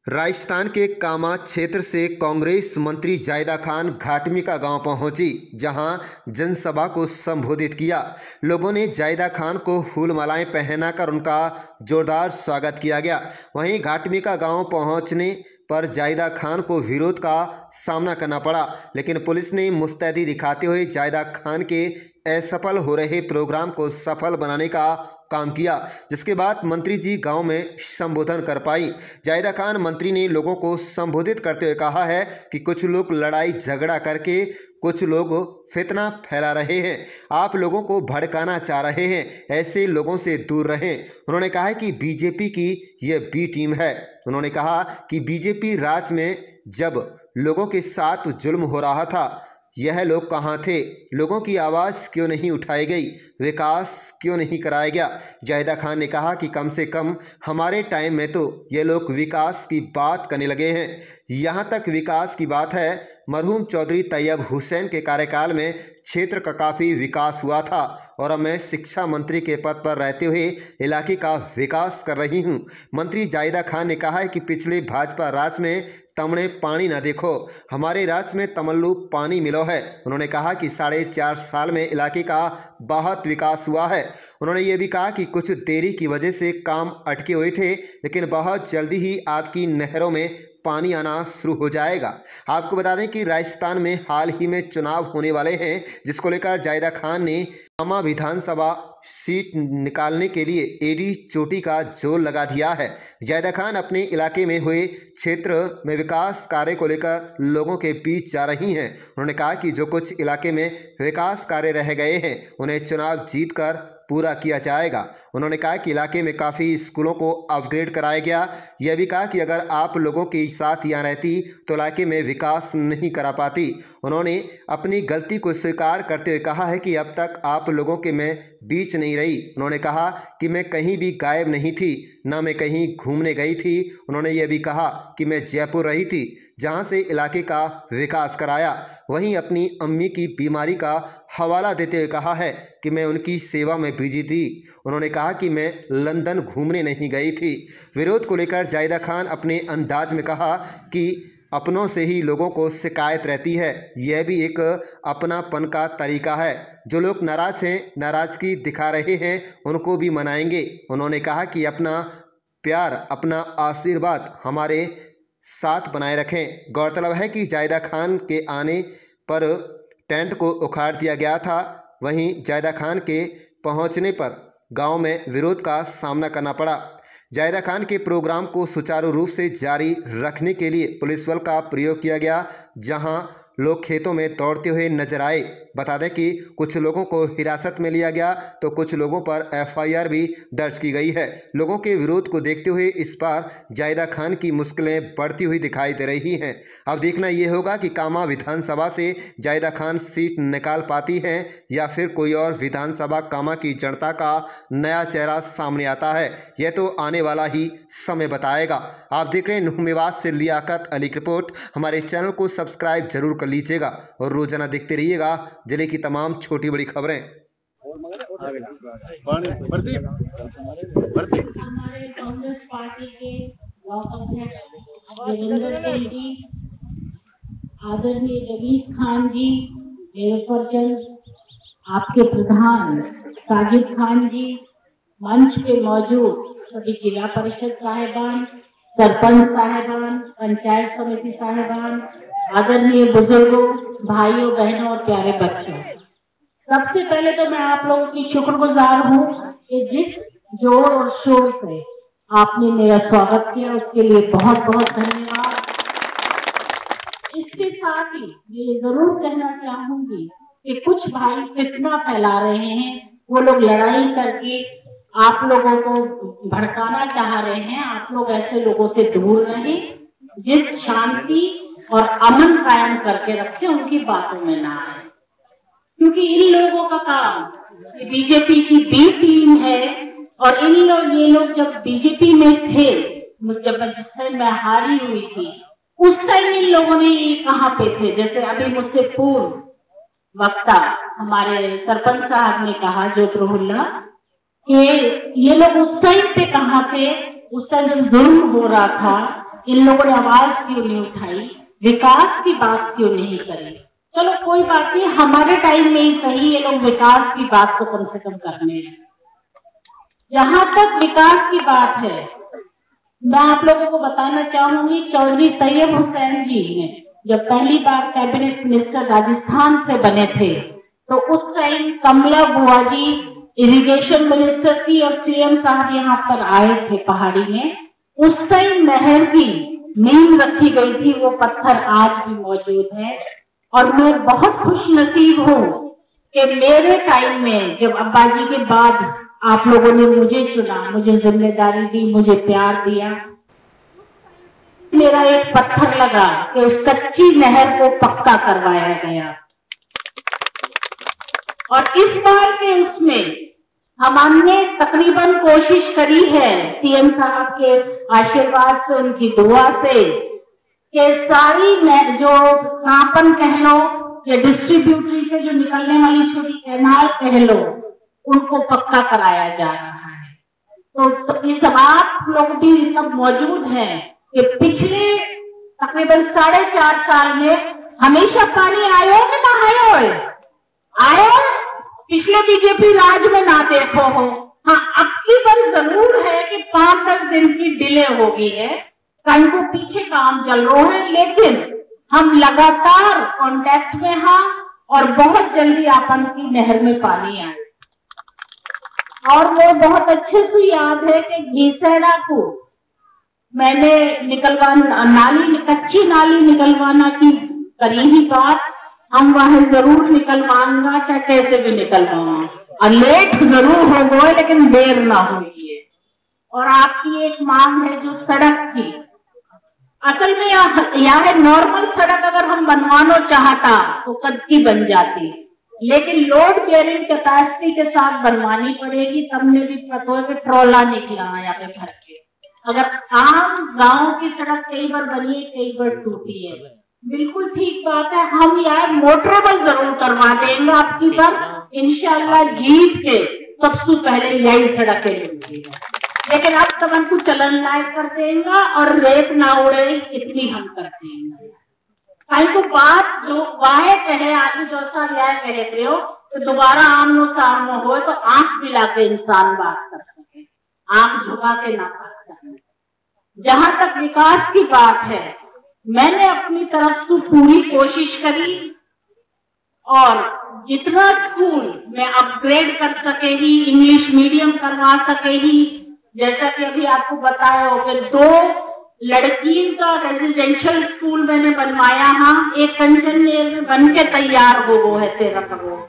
राजस्थान के कामा क्षेत्र से कांग्रेस मंत्री जायदा खान घाटमी का गांव पहुंची, जहां जनसभा को संबोधित किया। लोगों ने जायदा खान को फूल मालाएं पहनाकर उनका जोरदार स्वागत किया गया। वहीं घाटमी का गांव पहुंचने पर जायदा खान को विरोध का सामना करना पड़ा, लेकिन पुलिस ने मुस्तैदी दिखाते हुए जायदा खान के असफल हो रहे प्रोग्राम को सफल बनाने का काम किया, जिसके बाद मंत्री जी गांव में संबोधन कर पाई। जायदा खान मंत्री ने लोगों को संबोधित करते हुए कहा है कि कुछ लोग लड़ाई झगड़ा करके कुछ लोग फितना फैला रहे हैं, आप लोगों को भड़काना चाह रहे हैं, ऐसे लोगों से दूर रहें। उन्होंने कहा कि बीजेपी की यह बी टीम है। उन्होंने कहा कि बीजेपी राज में जब लोगों के साथ जुल्म हो रहा था, यह लोग कहाँ थे? लोगों की आवाज़ क्यों नहीं उठाई गई? विकास क्यों नहीं कराया गया? जायदा खान ने कहा कि कम से कम हमारे टाइम में तो ये लोग विकास की बात करने लगे हैं। यहाँ तक विकास की बात है, मरहूम चौधरी तैयब हुसैन के कार्यकाल में क्षेत्र का काफ़ी विकास हुआ था और अब मैं शिक्षा मंत्री के पद पर रहते हुए इलाके का विकास कर रही हूँ। मंत्री जायदा खान ने कहा है कि पिछले भाजपा राज में तमणे पानी न देखो, हमारे राज में तमल्लू पानी मिलो है। उन्होंने कहा कि 4.5 साल में इलाके का बहुत विकास हुआ है। उन्होंने ये भी कहा कि कुछ देरी की वजह से काम अटके हुए थे, लेकिन बहुत जल्दी ही आपकी नहरों में पानी आना शुरू हो जाएगा। आपको बता दें कि राजस्थान में हाल ही में चुनाव होने वाले हैं, जिसको लेकर जायदा खान ने कामा विधानसभा सीट निकालने के लिए एडी चोटी का जोर लगा दिया है। जायदा खान अपने इलाके में हुए क्षेत्र में विकास कार्य को लेकर लोगों के बीच जा रही हैं। उन्होंने कहा कि जो कुछ इलाके में विकास कार्य रह गए हैं, उन्हें चुनाव जीतकर पूरा किया जाएगा। उन्होंने कहा कि इलाके में काफ़ी स्कूलों को अपग्रेड कराया गया। यह भी कहा कि अगर आप लोगों के साथ यहाँ रहती तो इलाके में विकास नहीं करा पाती। उन्होंने अपनी गलती को स्वीकार करते हुए कहा है कि अब तक आप लोगों के मैं बीच नहीं रही। उन्होंने कहा कि मैं कहीं भी गायब नहीं थी, ना मैं कहीं घूमने गई थी। उन्होंने ये भी कहा कि मैं जयपुर रही थी, जहां से इलाके का विकास कराया। वहीं अपनी अम्मी की बीमारी का हवाला देते हुए कहा है कि मैं उनकी सेवा में बिजी थी। उन्होंने कहा कि मैं लंदन घूमने नहीं गई थी। विरोध को लेकर जायदा खान अपने अंदाज में कहा कि अपनों से ही लोगों को शिकायत रहती है, यह भी एक अपनापन का तरीका है। जो लोग नाराज़ हैं, नाराज़गी दिखा रहे हैं, उनको भी मनाएंगे। उन्होंने कहा कि अपना प्यार, अपना आशीर्वाद हमारे साथ बनाए रखें। गौरतलब है कि जायदा खान के आने पर टेंट को उखाड़ दिया गया था। वहीं जायदा खान के पहुंचने पर गांव में विरोध का सामना करना पड़ा। जायदा खान के प्रोग्राम को सुचारू रूप से जारी रखने के लिए पुलिस बल का प्रयोग किया गया, जहां लोग खेतों में दौड़ते हुए नजर आए। बता दें कि कुछ लोगों को हिरासत में लिया गया तो कुछ लोगों पर एफआईआर भी दर्ज की गई है। लोगों के विरोध को देखते हुए इस बार जायदा खान की मुश्किलें बढ़ती हुई दिखाई दे रही हैं। अब देखना ये होगा कि कामा विधानसभा से जायदा खान सीट निकाल पाती हैं या फिर कोई और विधानसभा कामा की जनता का नया चेहरा सामने आता है। यह तो आने वाला ही समय बताएगा। आप देख रहे हैं नुह मेवात से लियाकत अली की रिपोर्ट। हमारे चैनल को सब्सक्राइब जरूर कर लीजिएगा और रोजाना देखते रहिएगा जिले की तमाम छोटी बड़ी खबरें। हमारे कांग्रेस पार्टी के ब्लॉक अध्यक्ष देवेंद्र सिंह जी, आदरणीय रवीश खान जी, जयफरचंद, आपके प्रधान साजिद खान जी, मंच पे मौजूद सभी जिला परिषद साहिबान, सरपंच साहिबान, पंचायत समिति साहिबान, आदरणीय बुजुर्गों, भाइयों बहनों और प्यारे बच्चों, सबसे पहले तो मैं आप लोगों की शुक्रगुजार हूँ कि जिस जोर और शोर से आपने मेरा स्वागत किया, उसके लिए बहुत बहुत धन्यवाद। इसके साथ ही मैं ये जरूर कहना चाहूंगी कि कुछ भाई फितना फैला रहे हैं, वो लोग लड़ाई करके आप लोगों को भड़काना चाह रहे हैं। आप लोग ऐसे लोगों से दूर रहें, जिस शांति और अमन कायम करके रखे, उनकी बातों में ना आए, क्योंकि इन लोगों का काम बीजेपी की बी टीम है। और ये लोग जब बीजेपी में थे, जब जिस टाइम मैं हारी हुई थी, उस टाइम इन लोगों ने कहाँ पे थे? जैसे अभी मुझसे पूर्व वक्ता हमारे सरपंच साहब ने कहा, जोतरुल्ला, कि ये लोग उस टाइम पे कहाँ थे? उस टाइम जब जुल्म हो रहा था, इन लोगों ने आवाज क्यों नहीं उठाई, विकास की बात क्यों नहीं करी। चलो कोई बात नहीं, हमारे टाइम में ही सही ये लोग विकास की बात तो कम से कम करने हैं। जहां तक विकास की बात है, मैं आप लोगों को बताना चाहूंगी, चौधरी तैयब हुसैन जी ने जब पहली बार कैबिनेट मिनिस्टर राजस्थान से बने थे, तो उस टाइम कमला बुआ जी इरिगेशन मिनिस्टर थी और सीएम साहब यहाँ पर आए थे पहाड़ी में। उस टाइम नहर की नींव रखी गई थी, वो पत्थर आज भी मौजूद है। और मैं बहुत खुश नसीब हूं कि मेरे टाइम में जब अब्बा जी के बाद आप लोगों ने मुझे चुना, मुझे जिम्मेदारी दी, मुझे प्यार दिया, मेरा एक पत्थर लगा कि उस कच्ची नहर को पक्का करवाया गया। और इस बार के उसमें हमने तकरीबन कोशिश करी है सीएम साहब के आशीर्वाद से, उनकी दुआ से, कि सारी जो सांपन कह लो या डिस्ट्रीब्यूटरी से जो निकलने वाली छोटी कैनाल कह लो, उनको पक्का कराया जा रहा है। तो इस आप लोग भी सब मौजूद हैं कि पिछले तकरीबन 4.5 साल में हमेशा पानी आयो कि ना आयो, पिछले बीजेपी राज में ना देखो हो। हाँ, अब की बार जरूर है कि 5-10 दिन की डिले हो गई है, कहीं को पीछे काम चल रहा है, लेकिन हम लगातार कांटेक्ट में हैं और बहुत जल्दी आपन की नहर में पानी आए। और वो बहुत अच्छे से याद है कि घीसेड़ा को मैंने कच्ची नाली निकलवाना की करी ही बात, हम वहां जरूर निकलवाऊंगा, चाहे कैसे भी निकलवाऊंगा, और लेट जरूर हो गए लेकिन देर ना हुई है। और आपकी एक मांग है जो सड़क की, असल में यह है नॉर्मल सड़क अगर हम बनवाना चाहता तो कद की बन जाती, लेकिन लोड बेयरिंग कैपेसिटी के साथ बनवानी पड़ेगी। तब ने भी पता है कि ट्रोला निकला यहाँ पे भर के। अगर आम गांव की सड़क कई बार बनी है, कई बार टूटी है, बिल्कुल ठीक बात है। हम यार मोटरेबल जरूर करवा देंगे आपकी बार, इंशाल्लाह जीत के सबसे पहले यही सड़कें लेंगे, लेकिन अब तक हमको चलन लायक कर देंगे और रेत ना उड़े इतनी हम कर देंगे। कहीं को बात जो वाहे कहे आगे जो साल यार कहे रहे हो, तो दोबारा आमनो सामनो हो तो आंख मिला के इंसान बात कर सके, आंख झुका के ना बात करना। जहां तक विकास की बात है, मैंने अपनी तरफ से पूरी कोशिश करी और जितना स्कूल में अपग्रेड कर सके ही, इंग्लिश मीडियम करवा सके ही, जैसा कि अभी आपको बताया हो कि 2 लड़कियों का रेजिडेंशियल स्कूल मैंने बनवाया। हाँ, एक कंचननेर में बन के तैयार हो है 13 करोड़।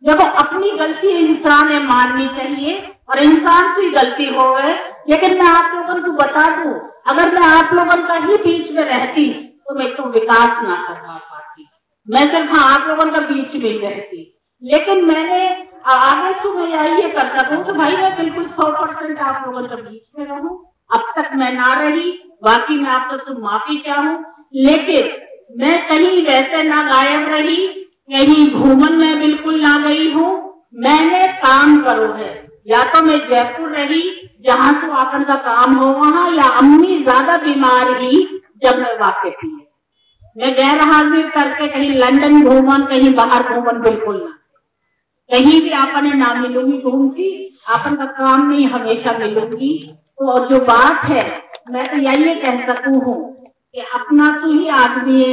देखो, अपनी गलती इंसान ने माननी चाहिए और इंसान से ही गलती हो गए, लेकिन मैं आप लोगों को बता दूं, अगर मैं आप लोगों का ही बीच में रहती तो मैं तो विकास ना करवा पाती, मैं सिर्फ आप लोगों का बीच में रहती। लेकिन मैंने आगे से मैं यही कर सकूं कि भाई मैं बिल्कुल 100% आप लोगों के बीच में रहूं। अब तक मैं ना रही, बाकी मैं आप सबसे माफी चाहूं, लेकिन मैं कहीं वैसे ना गायब रही, कहीं घूमन में बिल्कुल ना गई हूं। मैंने काम करो है, या तो मैं जयपुर रही जहां से आपन का काम हो वहां, या अम्मी ज्यादा बीमार ही जब मैं वाकिफ ही मैं गैर हाजिर करके कहीं लंदन घूमन, कहीं बाहर घूमन बिल्कुल ना, कहीं भी आपने ना मिलूंगी घूमती, आपन का काम नहीं हमेशा मिलूंगी। तो और जो बात है, मैं तो यही कह सकूं हूं कि अपना सु ही आदमी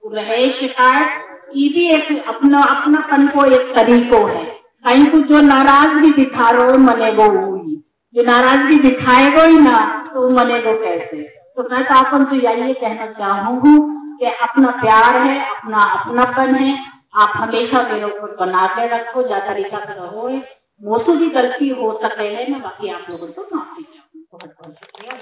रहे शिकायत, ये भी एक अपनापन को एक तरीको है। कहीं को जो नाराजगी दिखा रहे हो मनेगो हुई, जो नाराजगी दिखाएगो ही ना तो मनेगो कैसे। तो मैं तो आपन से यही कहना चाहूंगी कि अपना प्यार है, अपना अपनापन है, आप हमेशा मेरे ऊपर बना के रखो, जा तरीका से रहो। मुझसे भी गलती हो सके है, मैं बाकी आप लोगों से माफी चाहूँ। बहुत बहुत शुक्रिया।